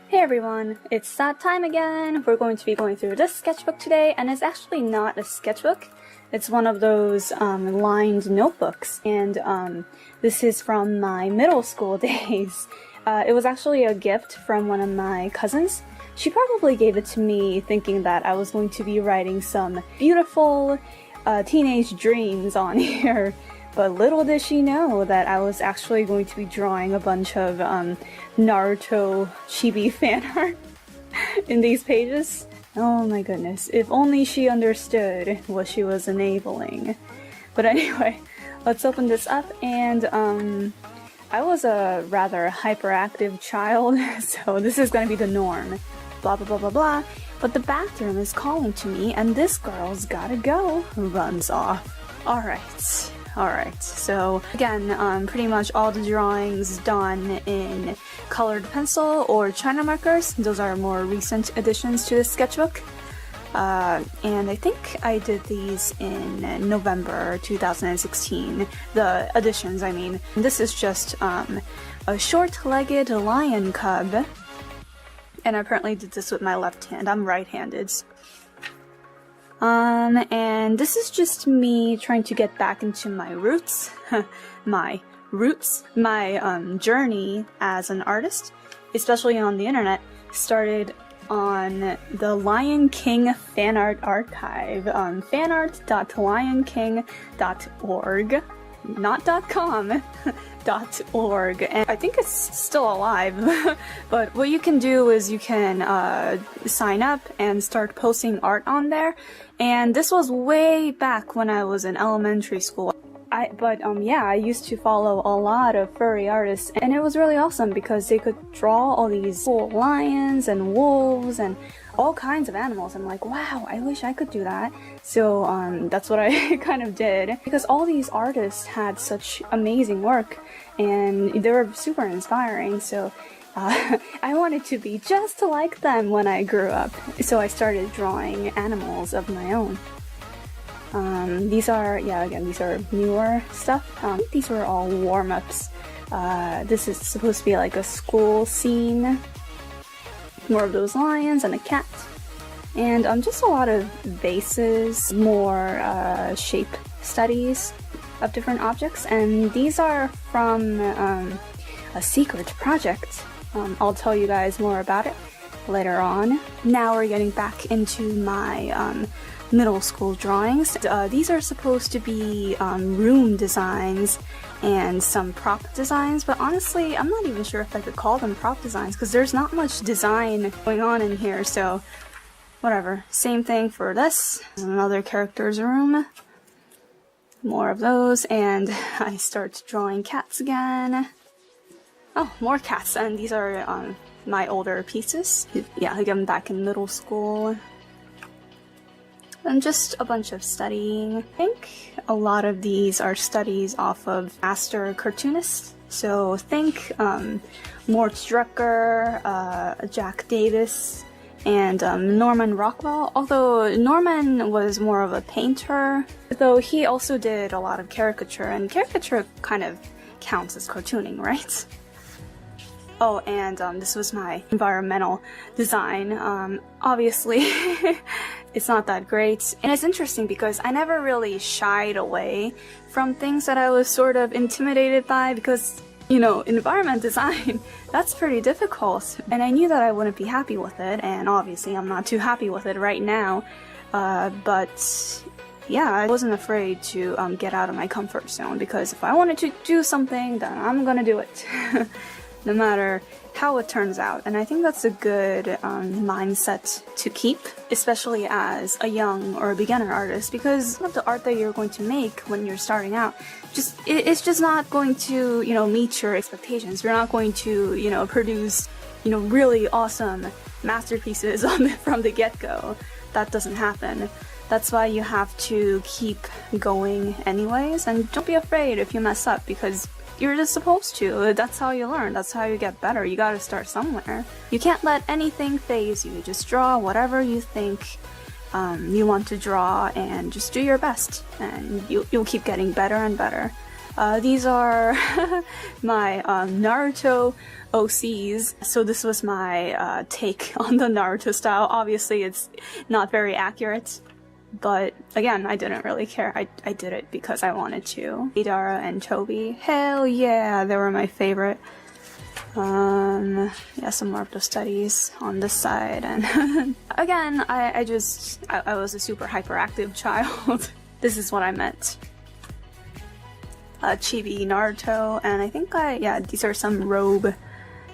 Hey everyone, it's that time again. We're going to be going through this sketchbook today, and it's actually not a sketchbook. It's one of those lined notebooks, and this is from my middle school days. It was actually a gift from one of my cousins. She probably gave it to me thinking that I was going to be writing some beautiful teenage dreams on here. But little did she know that I was actually going to be drawing a bunch of Naruto chibi fan art in these pages. Oh my goodness, if only she understood what she was enabling. But anyway, let's open this up, and I was a rather hyperactive child, so this is gonna be the norm. Blah blah blah blah blah. But the bathroom is calling to me, and this girl's gotta go. Runs off. Alright, so again, pretty much all the drawings done in colored pencil or China markers. Those are more recent additions to the sketchbook. And I think I did these in November 2016. The additions, I mean. This is just a short-legged lion cub. And I apparently did this with my left hand. I'm right-handed. And this is just me trying to get back into my roots. my journey as an artist, especially on the internet, started on the Lion King fan art archive, fanart.lionking.org, not .com, .org, and I think it's still alive. But what you can do is you can sign up and start posting art on there, and this was way back when I was in elementary school. I used to follow a lot of furry artists, and it was really awesome because they could draw all these cool lions and wolves and all kinds of animals. I'm like, wow, I wish I could do that. So that's what I kind of did, because all these artists had such amazing work and they were super inspiring. So I wanted to be just like them when I grew up. So I started drawing animals of my own. These are newer stuff. These were all warm-ups. This is supposed to be like a school scene. More of those lions and a cat. And just a lot of vases, more shape studies of different objects. And these are from a secret project. I'll tell you guys more about it later on. Now we're getting back into my middle school drawings. These are supposed to be room designs and some prop designs, but honestly I'm not even sure if I could call them prop designs because there's not much design going on in here, so whatever. Same thing for this. Another character's room. More of those, and I start drawing cats again. Oh, more cats, and these are my older pieces. Yeah, again, back in middle school. And just a bunch of studying. I think a lot of these are studies off of master cartoonists. So think Mort Drucker, Jack Davis, and Norman Rockwell. Although Norman was more of a painter, though he also did a lot of caricature, and caricature kind of counts as cartooning, right? Oh, and this was my environmental design. Obviously, it's not that great. And it's interesting because I never really shied away from things that I was sort of intimidated by because, you know, environment design, that's pretty difficult. And I knew that I wouldn't be happy with it, and obviously I'm not too happy with it right now. But yeah, I wasn't afraid to get out of my comfort zone, because if I wanted to do something, then I'm gonna do it. No matter how it turns out. And I think that's a good mindset to keep, especially as a young or a beginner artist, because of the art that you're going to make when you're starting out, it's just not going to, you know, meet your expectations. You're not going to, you know, produce, you know, really awesome masterpieces from the get-go. That doesn't happen. That's why you have to keep going anyways, and don't be afraid if you mess up, because you're just supposed to. That's how you learn. That's how you get better. You gotta start somewhere. You can't let anything faze you. Just draw whatever you think you want to draw, and just do your best, and you'll keep getting better and better. These are my Naruto OCs. So this was my take on the Naruto style. Obviously it's not very accurate, but again, I didn't really care. I did it because I wanted to. Idara and Toby, hell yeah, they were my favorite. Yeah, some more of the studies on this side, and again, I was a super hyperactive child. This is what I meant. Chibi Naruto, and I think yeah, these are some robe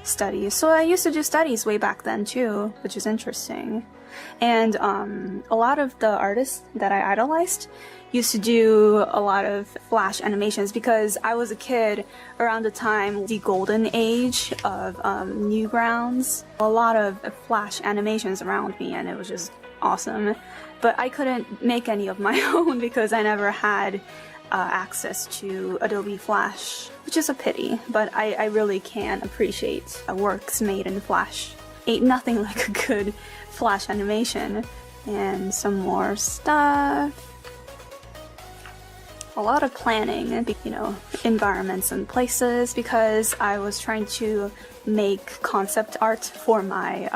studies. So I used to do studies way back then too, which is interesting. And a lot of the artists that I idolized used to do a lot of flash animations because I was a kid around the time, the golden age of Newgrounds. A lot of flash animations around me, and it was just awesome. But I couldn't make any of my own because I never had access to Adobe Flash, which is a pity, but I really can appreciate works made in Flash. Ain't nothing like a good Flash animation. And some more stuff. A lot of planning, you know, environments and places, because I was trying to make concept art for my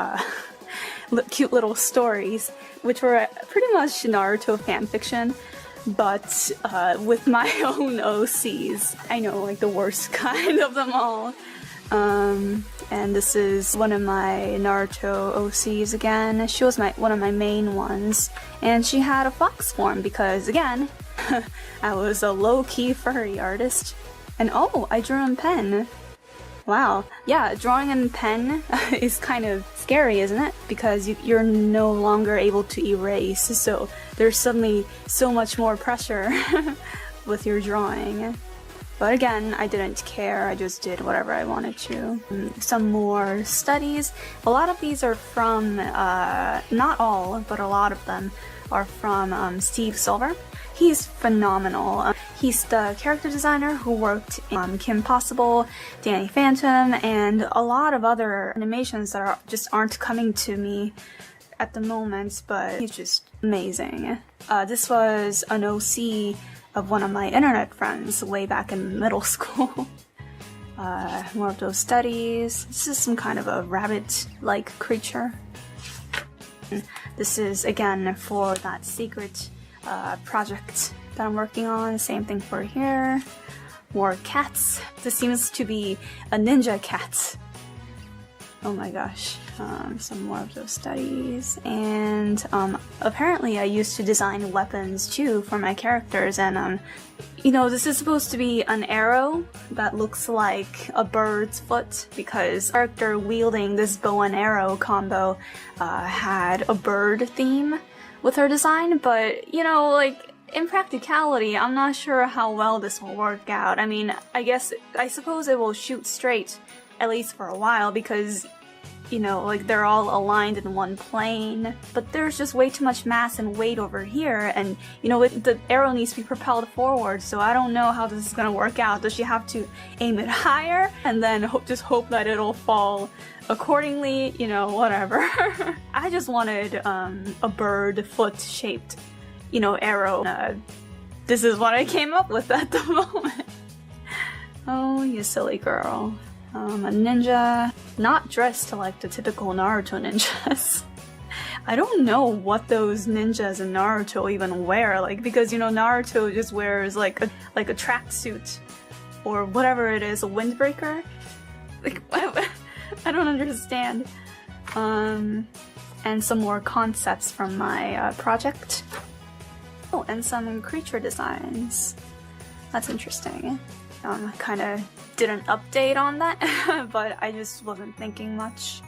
cute little stories, which were pretty much Naruto fanfiction, but with my own OCs. I know, like the worst kind of them all. And this is one of my Naruto OCs again. She was one of my main ones, and she had a fox form because, again, I was a low-key furry artist. And oh, I drew in pen. Wow. Yeah, drawing in pen is kind of scary, isn't it? Because you're no longer able to erase, so there's suddenly so much more pressure with your drawing. But again, I didn't care, I just did whatever I wanted to. Some more studies. A lot of these are from, not all, but a lot of them are from Steve Silver. He's phenomenal. He's the character designer who worked in Kim Possible, Danny Phantom, and a lot of other animations that just aren't coming to me at the moment, but he's just amazing. This was an OC of one of my internet friends way back in middle school. More of those studies. This is some kind of a rabbit-like creature. This is, again, for that secret project that I'm working on. Same thing for here. More cats. This seems to be a ninja cat. Oh my gosh. Some more of those studies. And apparently I used to design weapons too for my characters, and you know, this is supposed to be an arrow that looks like a bird's foot because the character wielding this bow and arrow combo had a bird theme with her design, but you know, like in practicality, I'm not sure how well this will work out. I mean, I suppose it will shoot straight, at least for a while, because you know, like they're all aligned in one plane, but there's just way too much mass and weight over here, and you know, the arrow needs to be propelled forward, so I don't know how this is gonna work out. Does she have to aim it higher and then just hope that it'll fall accordingly? You know, whatever. I just wanted a bird foot shaped, you know, arrow. This is what I came up with at the moment. Oh, you silly girl. A ninja, not dressed like the typical Naruto ninjas. I don't know what those ninjas in Naruto even wear, like, because you know, Naruto just wears like a tracksuit or whatever it is, a windbreaker. Like, I don't understand. And some more concepts from my project. Oh, and some creature designs. That's interesting. Kind of did an update on that, but I just wasn't thinking much,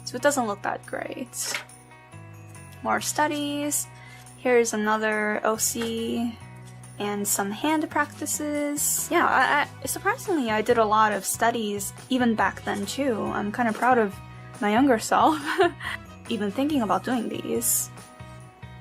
so it doesn't look that great. More studies. Here's another OC and some hand practices. Yeah, surprisingly, I did a lot of studies even back then too. I'm kind of proud of my younger self, even thinking about doing these.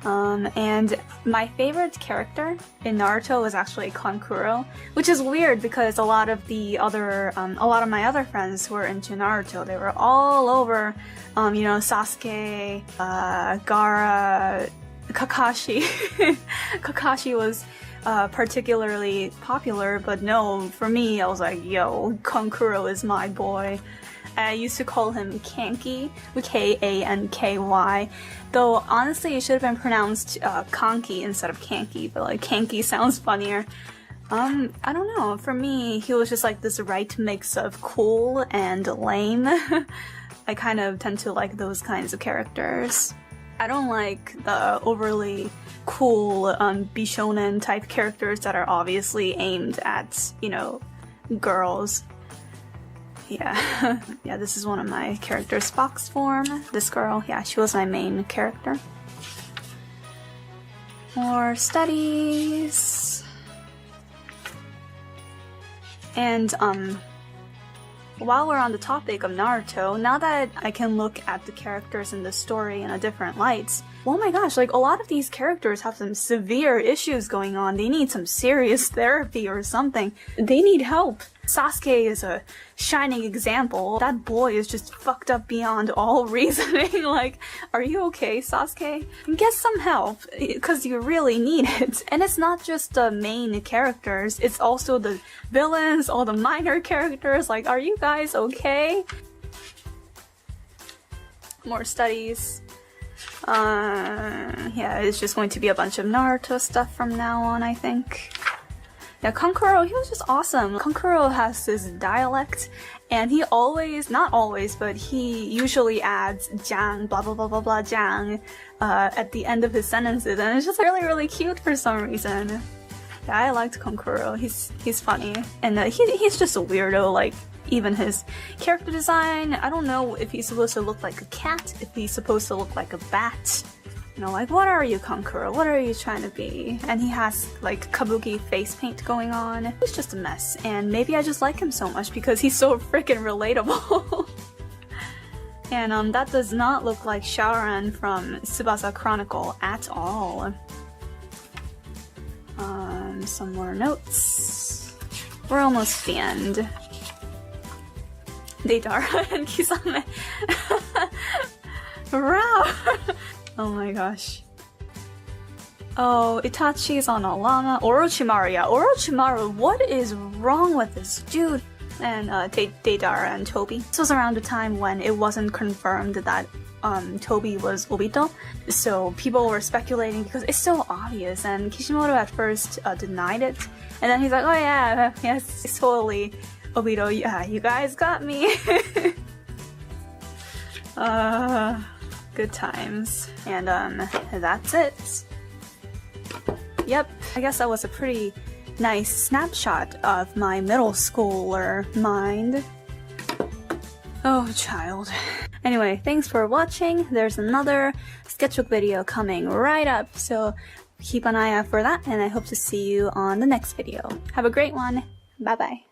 And my favorite character in Naruto was actually Kankuro, which is weird because a lot of my other friends who were into Naruto, they were all over, you know, Sasuke, Gaara, Kakashi. Kakashi was particularly popular, but no, for me, I was like, yo, Kankuro is my boy. I used to call him Kanky, with Kanky, though honestly it should have been pronounced Kanky instead of Kanky, but like Kanky sounds funnier. I don't know, for me, he was just like this right mix of cool and lame. I kind of tend to like those kinds of characters. I don't like the overly cool Bishonen type characters that are obviously aimed at, you know, girls. Yeah, yeah, this is one of my characters, Fox form. This girl, yeah, she was my main character. More studies. And, while we're on the topic of Naruto, now that I can look at the characters in the story in a different light, oh my gosh, like a lot of these characters have some severe issues going on. They need some serious therapy or something. They need help. Sasuke is a shining example. That boy is just fucked up beyond all reasoning. Like, are you okay, Sasuke? Get some help, because you really need it. And it's not just the main characters, it's also the villains, all the minor characters. Like, are you guys okay? More studies. Yeah, it's just going to be a bunch of Naruto stuff from now on, I think. Yeah, Kankuro, he was just awesome. Kankuro has this dialect, and he always, not always, but he usually adds jang, blah blah blah blah blah jang, at the end of his sentences, and it's just really, really cute for some reason. Yeah, I liked Kankuro. He's funny, and he's just a weirdo. Like, even his character design, I don't know if he's supposed to look like a cat, if he's supposed to look like a bat. You know, like, what are you, Kankuro? What are you trying to be? And he has, like, kabuki face paint going on. He's just a mess, and maybe I just like him so much because he's so freaking relatable. And, that does not look like Shaoran from Tsubasa Chronicle at all. Some more notes. We're almost at the end. Deidara and Kisame. Wow! Oh my gosh. Oh, Itachi's on a llama. Orochimaru, yeah. Orochimaru, what is wrong with this dude? And Deidara and Toby. This was around the time when it wasn't confirmed that Toby was Obito, so people were speculating because it's so obvious, and Kishimoto at first denied it, and then he's like, oh yeah, yes, it's totally Obito, yeah, you guys got me. Good times. And that's it. Yep, I guess that was a pretty nice snapshot of my middle schooler mind. Oh, child. Anyway, thanks for watching. There's another sketchbook video coming right up, so keep an eye out for that, and I hope to see you on the next video. Have a great one. Bye bye.